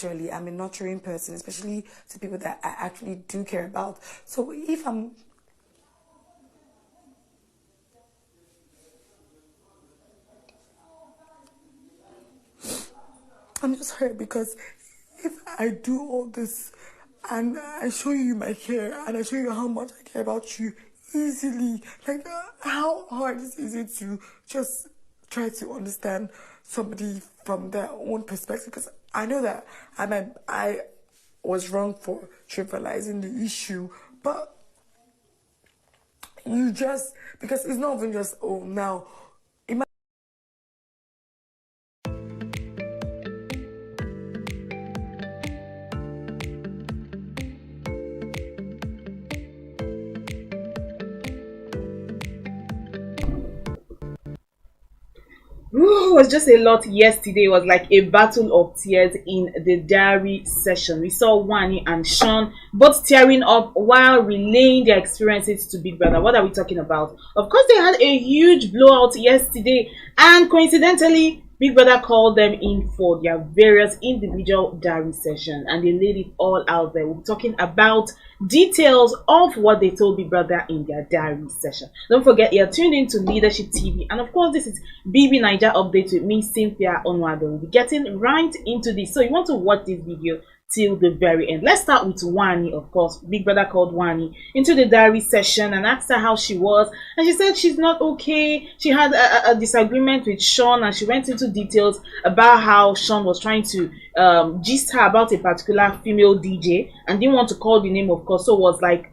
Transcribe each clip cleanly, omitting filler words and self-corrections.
actually I'm a nurturing person, especially to people that I actually do care about. So if I'm just hurt because if I do all this and I show you my care and I show you how much I care about you easily, like how hard is it to just try to understand somebody from their own perspective? Because I know that I was wrong for trivializing the issue, but you just, because it's not even just, oh, now It was just a lot yesterday. It was like a battle of tears in the diary session. We saw Wanni and Shaun both tearing up while relaying their experiences to Big Brother. What are we talking about? Of course, they had a huge blowout yesterday, and coincidentally, Big Brother called them in for their various individual diary sessions, and they laid it all out there. We're talking about details of what they told Big Brother in their diary session. Don't forget, you're tuned into Leadership TV, and of course, this is BB Niger Update with me, Cynthia Onwado. We'll be getting right into this, so you want to watch this video till the very end. Let's start with Wanni. Of course, Big Brother called Wanni into the diary session and asked her how she was, and she said she's not okay. She had a disagreement with Shaun, and she went into details about how Shaun was trying to gist her about a particular female DJ and didn't want to call the name, of course, so was like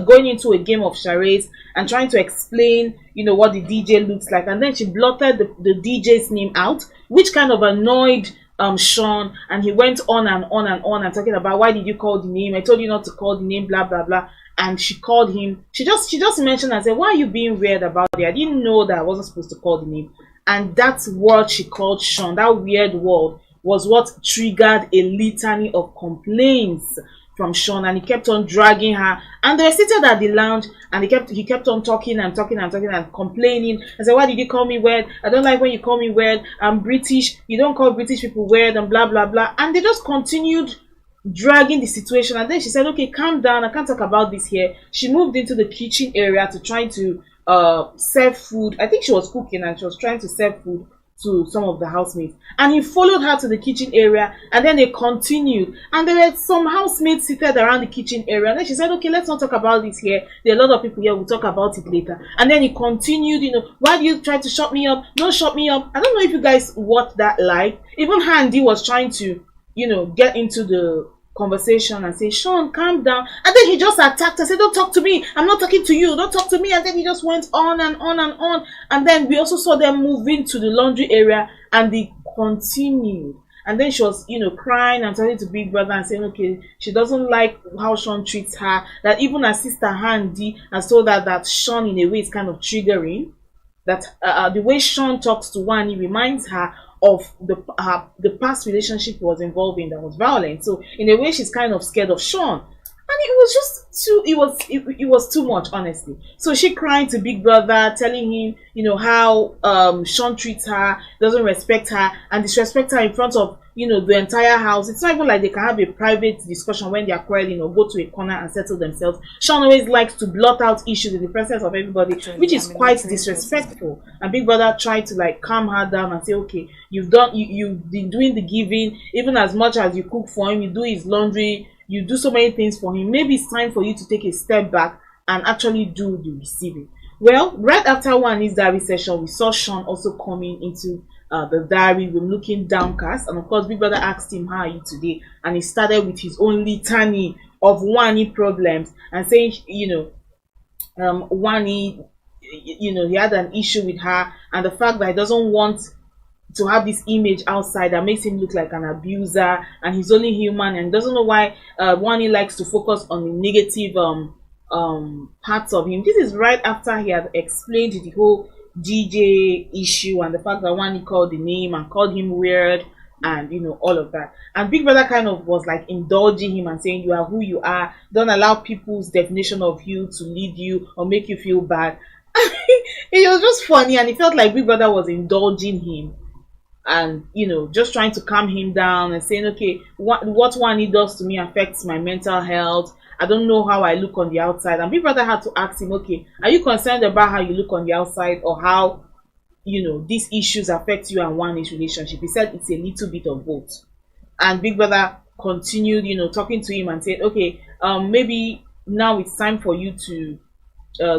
going into a game of charades and trying to explain, you know, what the DJ looks like, and then she blotted the DJ's name out, which kind of annoyed Shaun, and he went on and on and on and talking about, why did you call the name? I told you not to call the name, blah blah blah. And she called him. She just mentioned and said, why are you being weird about it? I didn't know that I wasn't supposed to call the name. And that's what she called Shaun. That weird word was what triggered a litany of complaints from Shaun, and he kept on dragging her, and they were seated at the lounge, and he kept on talking and talking and talking and complaining. I said, why did you call me weird? I don't like when you call me weird. I'm British, you don't call British people weird, and blah blah blah. And they just continued dragging the situation, and then she said, okay, calm down, I can't talk about this here. She moved into the kitchen area to try to serve food. I think she was cooking and she was trying to serve food to some of the housemates, and he followed her to the kitchen area, and then they continued, and there were some housemates seated around the kitchen area, and then she said, okay, let's not talk about this here, there are a lot of people here, we'll talk about it later. And then he continued, you know, why do you try to shut me up? Don't shut me up. I don't know if you guys watched that live. Even Handy was trying to, you know, get into the conversation and say, Shaun, calm down, and then he just attacked her, said, don't talk to me, I'm not talking to you, don't talk to me. And then he just went on and on and on, and then we also saw them moving to the laundry area, and they continued. And then she was, you know, crying and talking to Big Brother and saying, okay, she doesn't like how Shaun treats her, that even her sister Handy has told her that Shaun in a way is kind of triggering, that the way Shaun talks to Wanni reminds her of the past relationship he was involved in that was violent. So in a way, she's kind of scared of Shaun, and it was just too. It was too much, honestly. So she crying to Big Brother, telling him, you know, how Shaun treats her, doesn't respect her, and disrespect her in front of, you know, the entire house. It's not even like they can have a private discussion when they are quarreling or go to a corner and settle themselves. Shaun always likes to blot out issues in the presence of everybody, which is quite disrespectful. And Big Brother tried to like calm her down and say, okay, you've been doing the giving, even as much as you cook for him, you do his laundry, you do so many things for him. Maybe it's time for you to take a step back and actually do the receiving. Well, right after Wanni's diary session, we saw Shaun also coming into the diary room looking downcast, and of course Big Brother asked him, how are you today? And he started with his own litany of Wanni problems and saying, you know, Wanni, you know, he had an issue with her, and the fact that he doesn't want to have this image outside that makes him look like an abuser, and he's only human, and doesn't know why Wanni likes to focus on the negative parts of him. This is right after he had explained the whole DJ issue and the fact that Wanni called the name and called him weird, and you know, all of that. And Big Brother kind of was like indulging him and saying, you are who you are, don't allow people's definition of you to lead you or make you feel bad. It was just funny, and it felt like Big Brother was indulging him. and just trying to calm him down and saying, okay, what Wanni does to me affects my mental health. I don't know how I look on the outside. And Big Brother had to ask him, okay, are you concerned about how you look on the outside, or how these issues affect you and Wanni's relationship? He said it's a little bit of both. And Big Brother continued, talking to him and said, okay, maybe now it's time for you to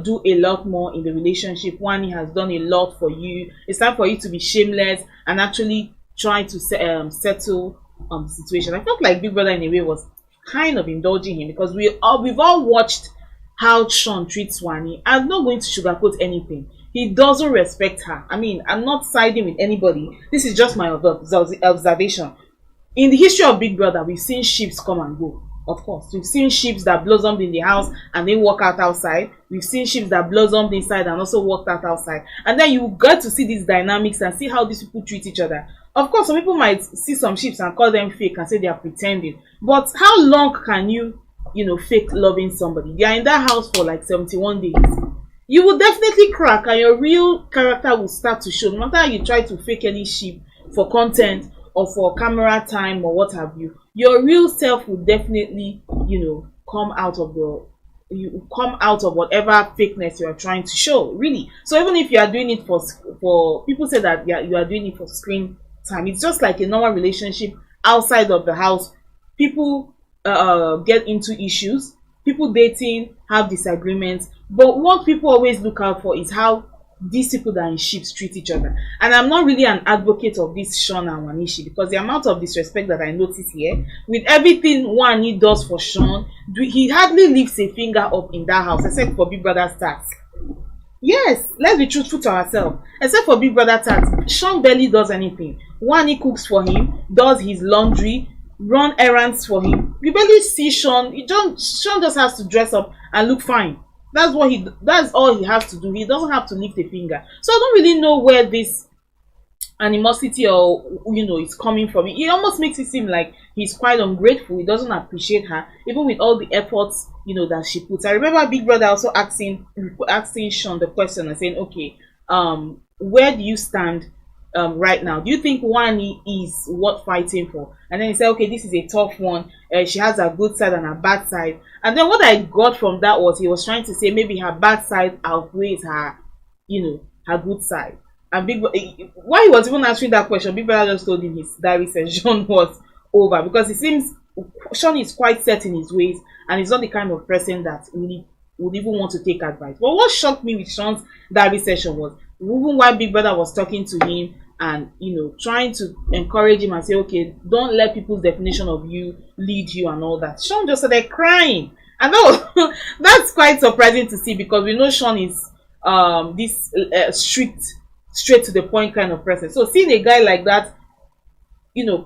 do a lot more in the relationship. Wanni has done a lot for you. It's time for you to be shameless and actually try to settle the situation. I felt like Big Brother in a way was kind of indulging him, because we've all watched how Shaun treats Wanni. I'm not going to sugarcoat anything. He doesn't respect her. I mean, I'm not siding with anybody. This is just my observation. In the history of Big Brother, we've seen ships come and go. Of course, we've seen ships that blossomed in the house and then walk out outside. We've seen ships that blossomed inside and also walked out outside. And then you get to see these dynamics and see how these people treat each other. Of course, some people might see some ships and call them fake and say they are pretending. But how long can you, fake loving somebody? They are in that house for like 71 days. You will definitely crack, and your real character will start to show. No matter how you try to fake any ship for content or for camera time or what have you, your real self will definitely, come out of whatever fakeness you are trying to show, really. So even if you are doing it for people say that you are doing it for screen time, it's just like a normal relationship outside of the house. People get into issues, people dating have disagreements, but what people always look out for is how these people that are in ships treat each other. And I'm not really an advocate of this Shaun and Wanni, because the amount of disrespect that I notice here, with everything Wanni does for Shaun, he hardly lifts a finger up in that house, except for Big Brother tax. Yes, let's be truthful to ourselves. Except for Big Brother tax, Shaun barely does anything. Wanni cooks for him, does his laundry, run errands for him. You barely see Shaun. Shaun just has to dress up and look fine. That's all he has to do. He doesn't have to lift a finger. So I don't really know where this animosity or is coming from. It almost makes it seem like he's quite ungrateful. He doesn't appreciate her, even with all the efforts that she puts. I remember Big Brother also asking Shaun the question and saying, okay, where do you stand right now? Do you think Wanni is worth fighting for? And then he said, okay, this is a tough one. She has a good side and a bad side. And then what I got from that was he was trying to say maybe her bad side outweighs her, her good side. And while he was even answering that question, Big Brother just told him his diary session was over, because it seems Shaun is quite set in his ways and he's not the kind of person that really would even want to take advice. But what shocked me with Shaun's diary session was even while Big Brother was talking to him and trying to encourage him and say, okay, don't let people's definition of you lead you and all that, Shaun just started crying. And that's quite surprising to see, because we know Shaun is this strict, straight to the point kind of person. So seeing a guy like that,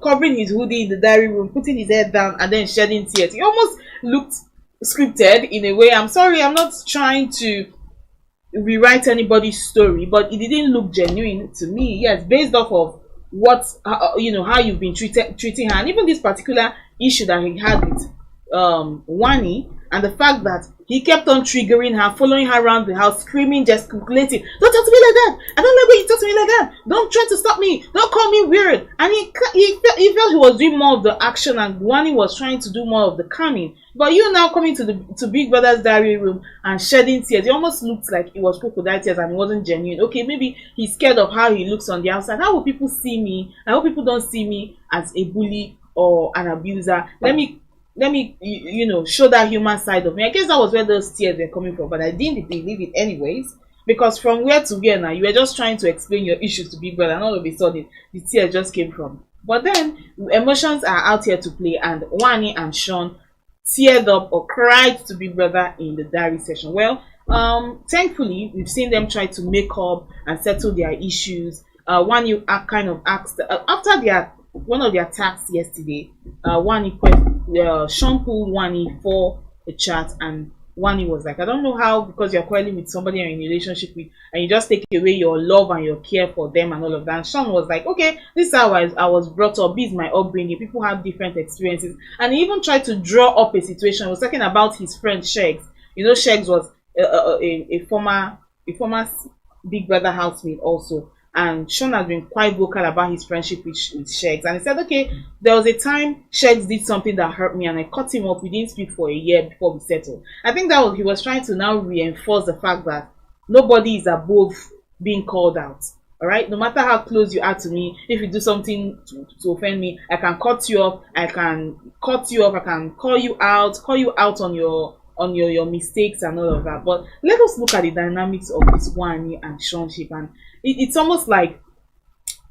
covering his hoodie in the diary room, putting his head down and then shedding tears, he almost looked scripted in a way. I'm sorry, I'm not trying to rewrite anybody's story, but it didn't look genuine to me. Yes, based off of what how you've been treating her, and even this particular issue that he had with Wanni, and the fact that he kept on triggering her, following her around the house, screaming, gesticulating, don't talk to me like that, I don't like when you talk to me like that, don't try to stop me, don't call me weird. And he felt he was doing more of the action and Wanni was trying to do more of the calming. But you now coming to Big Brother's diary room and shedding tears, it almost looked like it was crocodile tears and it wasn't genuine. Okay, maybe he's scared of how he looks on the outside. How will people see me? I hope people don't see me as a bully or an abuser. Let me show that human side of me. I guess that was where those tears were coming from, but I didn't believe it anyways, because from where to where now, you were just trying to explain your issues to Big Brother and all of a sudden the tears just came from. But then emotions are out here to play, and Wanni and Shaun teared up or cried to Big Brother in the diary session. Well, thankfully we've seen them try to make up and settle their issues. Wanni kind of asked after one of their attacks yesterday, Shaun pulled Wanni for a chat, and Wanni was like, I don't know how, because you're quarreling with somebody you're in a relationship with and you just take away your love and your care for them and all of that. And Shaun was like, okay, this is how I was brought up, this is my upbringing, people have different experiences. And he even tried to draw up a situation. He was talking about his friend Shegs. Shegs was a former Big Brother housemate also. and Shaun has been quite vocal about his friendship with Shegs. And he said, okay, there was a time Shegs did something that hurt me and I cut him off. We didn't speak for a year before we settled. I think that was, he was trying to now reinforce the fact that nobody is above being called out. All right, no matter how close you are to me, if you do something to offend me, I can cut you off. I can call you out on your mistakes and all of that. But let us look at the dynamics of this Wanni and Shaun ship, and it's almost like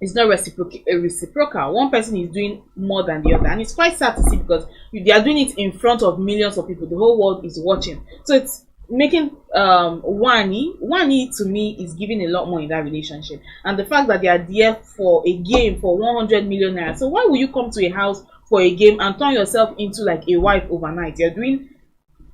it's not reciprocal. One person is doing more than the other, and it's quite sad to see because they are doing it in front of millions of people. The whole world is watching, so it's making Wanni to me is giving a lot more in that relationship, and the fact that they are there for a game for 100 million naira. So why will you come to a house for a game and turn yourself into like a wife overnight? You're doing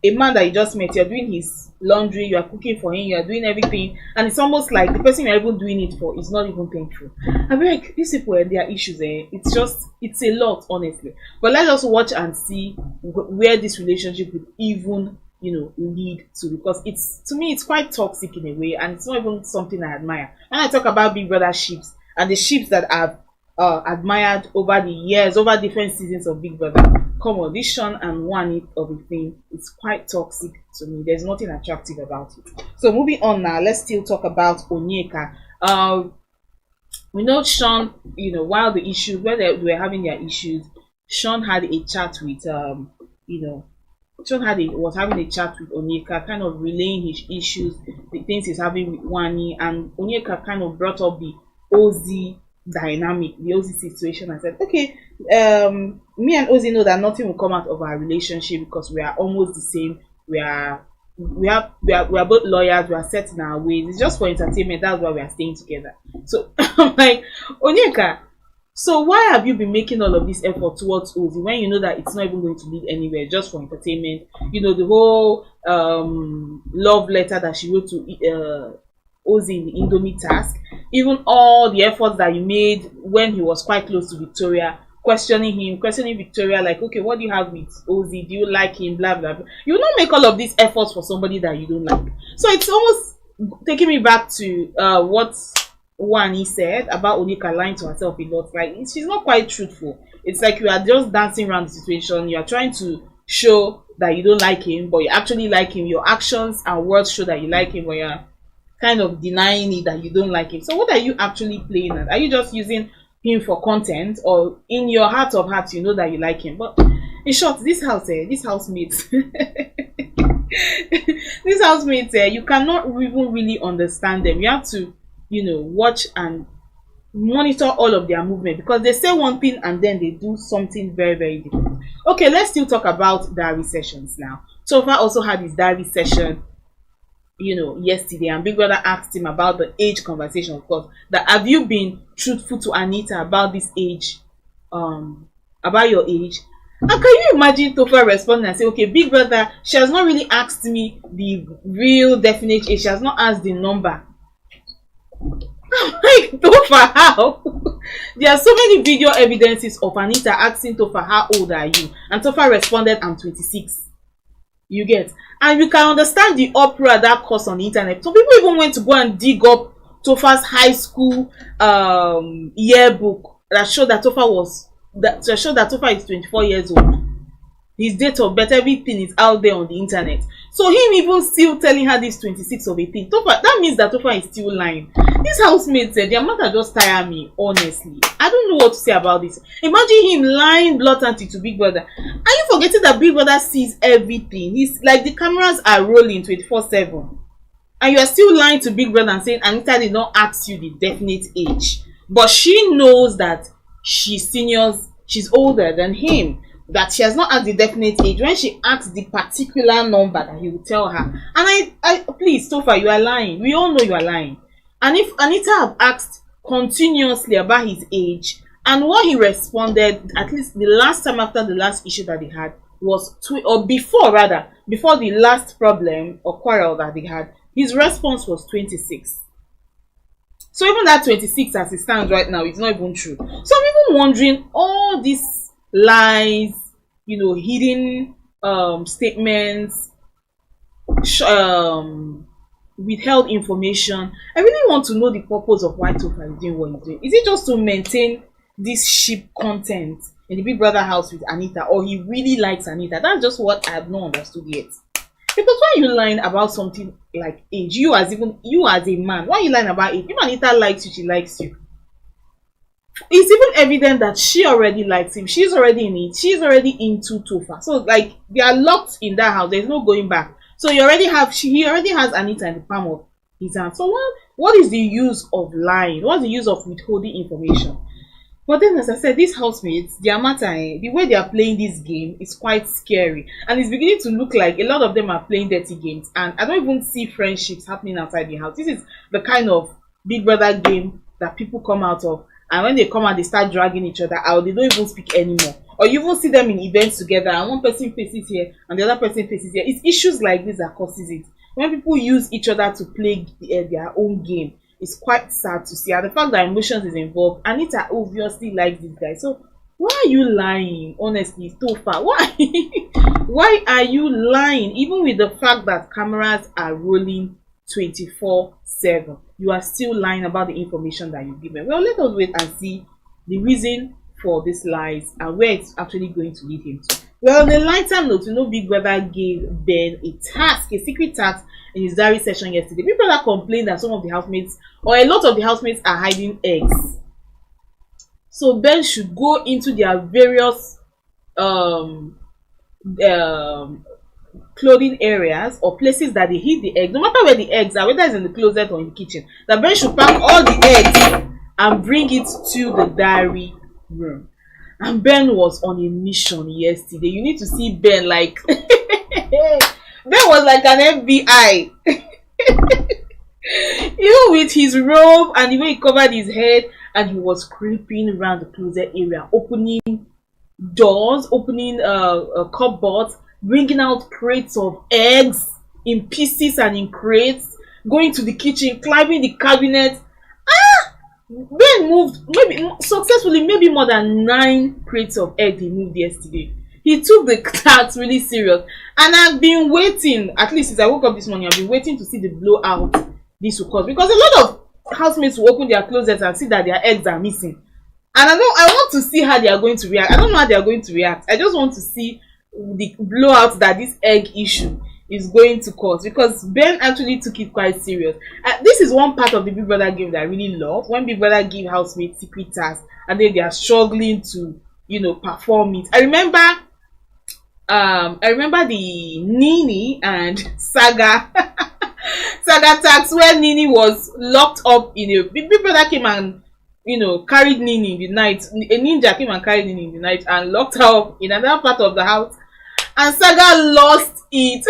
a man that you just met, you're doing his laundry, you are cooking for him, you are doing everything, and it's almost like the person you're even doing it for is not even thankful. I mean, like, these people and their issues, it's a lot, honestly. But let's just watch and see where this relationship would even lead to, because it's, to me, it's quite toxic in a way, and it's not even something I admire. When I talk about Big Brother ships and the ships that I've admired over the years, over different seasons of Big Brother, come on, this Shaun and Wanni of a thing, it's quite toxic to me. There's nothing attractive about it. So moving on now, let's still talk about Onyeka. We know Shaun, while the issues, where they were having their issues, Shaun had a chat with was having a chat with Onyeka, kind of relaying his issues, the things he's having with Wanni, and Onyeka kind of brought up the Ozee dynamic, the Ozee situation, and said, okay, me and Ozee know that nothing will come out of our relationship because we are almost the same. We are both lawyers, we are set in our ways. It's just for entertainment, that's why we are staying together. So I'm like, Onyeka, so why have you been making all of this effort towards Ozee when you know that it's not even going to lead anywhere, just for entertainment? The whole love letter that she wrote to Ozee in the Indomie task, even all the efforts that you made when he was quite close to Victoria, questioning Victoria, like, okay, what do you have with Ozee? Do you like him? Blah blah blah. You will not make all of these efforts for somebody that you don't like. So it's almost taking me back to what Wanni said about Onyeka lying to herself a lot. Like, she's not quite truthful. It's like you are just dancing around the situation. You are trying to show that you don't like him, but you actually like him. Your actions and words show that you like him, but you're kind of denying it that you don't like him. So what are you actually playing at? Are you just using him for content, or in your heart of hearts you know that you like him? But in short, this housemates these housemates, you cannot even really understand them. You have to watch and monitor all of their movement, because they say one thing and then they do something very, very different. Okay, let's still talk about diary sessions now. Topher also had his diary session yesterday, and Big Brother asked him about the age conversation, of course, that have you been truthful to Anita about this age, about your age? And can you imagine Topher responding and say, okay, Big Brother, she has not really asked me the real definite age, she has not asked the number. I'm like, Topher, how? There are so many video evidences of Anita asking Topher, how old are you? And Topher responded, I'm 26. You get? And you can understand the uproar that caused on the internet. So people even went to go and dig up Topher's high school yearbook that showed that Topher is 24 years old. His date of birth, everything is out there on the internet. So him even still telling her this 26 of a thing, Topher, that means that Topher is still lying. These housemates said, their mother just tire me, honestly. I don't know what to say about this. Imagine him lying blatantly to Big Brother. Are you forgetting that Big Brother sees everything? He's like, the cameras are rolling 24/7. And you are still lying to Big Brother and saying Anita did not ask you the definite age. But she knows that she's older than him, that she has not asked the definite age. When she asks the particular number that he will tell her. And I please, Topher, you are lying. We all know you are lying. And if Anita have asked continuously about his age, and what he responded, at least the last time after the last issue that they had, was before the last problem or quarrel that they had, his response was 26. So even that 26 as it stands right now, it's not even true. So I'm even wondering, all these lies, hidden statements, withheld information. I really want to know the purpose of why Topher is doing what he's doing. Is it just to maintain this sheep content in the Big Brother house with Anita, or he really likes Anita? That's just what I have not understood yet. Because why are you lying about something like age? You as a man, why are you lying about age? If Anita likes you, she likes you. It's even evident that she already likes him. She's already in it. She's already into Topher. So like they are locked in that house. There's no going back. So he already has Anita in the palm of his hand. So what is the use of lying? What's the use of withholding information? But then, as I said, these housemates, their matter, the way they are playing this game is quite scary. And it's beginning to look like a lot of them are playing dirty games. And I don't even see friendships happening outside the house. This is the kind of Big Brother game that people come out of. And when they come out, they start dragging each other out. They don't even speak anymore. Or you even see them in events together, and one person faces here and the other person faces here. It's issues like this that causes it. When people use each other to play their own game, it's quite sad to see. And the fact that emotions is involved, Anita obviously likes this guy. So why are you lying? Honestly, Topher, why? Why are you lying? Even with the fact that cameras are rolling 24/7, you are still lying about the information that you've given. Well, let us wait and see the reason for these lies and where it's actually going to lead him to. Well, on a lighter note, Big Brother gave Ben a task, a secret task in his diary session yesterday. Big Brother complained that some of the housemates, or a lot of the housemates, are hiding eggs. So Ben should go into their various clothing areas or places that they hid the eggs, no matter where the eggs are, whether it's in the closet or in the kitchen, that Ben should pack all the eggs and bring it to the diary room. And Ben was on a mission yesterday. You need to see Ben, like Ben was like an FBI. With his robe and the way he covered his head, and he was creeping around the closet area, opening doors, opening cupboards, bringing out crates of eggs in pieces and in crates, going to the kitchen, climbing the cabinet. Ben moved successfully maybe more than 9 crates of eggs he moved yesterday. He took the task really serious, and I've been waiting, at least since I woke up this morning, I've been waiting to see the blowout this will cause, because a lot of housemates will open their closets and see that their eggs are missing, and I want to see how they are going to react. I don't know how they are going to react. I just want to see the blowout that this egg issue is going to cause, because Ben actually took it quite serious. This is one part of the Big Brother game that I really love, when Big Brother give housemates secret tasks and then they are struggling to perform it. I remember the Nini and Saga task, where Nini was locked up in a Big Brother came and carried Nini in the night. A ninja came and carried Nini in the night and locked her up in another part of the house, and Saga lost it.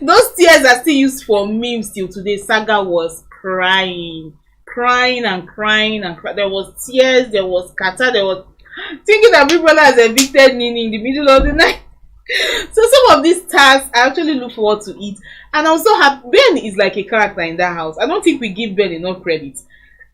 Those tears are still used for memes till today. Saga was crying and crying. There was tears, there was kata, there was thinking that Big Brother has evicted Nini in the middle of the night. So some of these tasks I actually look forward to it, and I'm so happy. Ben is like a character in that house. I don't think we give Ben enough credit.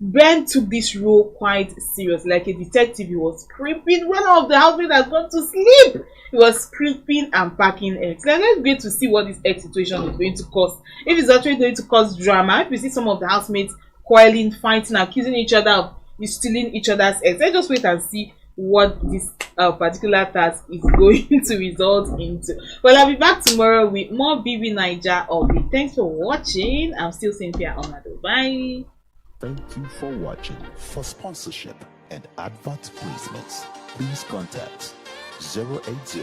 Ben took this role quite serious, like a detective. He was creeping when all of the housemates had gone to sleep. He was creeping and packing eggs. Let's wait to see what this egg situation is going to cause. If it's actually going to cause drama, if we see some of the housemates quarreling, fighting, accusing each other of stealing each other's eggs, let's just wait and see what this particular task is going to result into. Well, I'll be back tomorrow with more BB Naija update. Thanks for watching. I'm still Cynthia Onado. Bye. Thank you for watching. For sponsorship and advert placements, please contact 080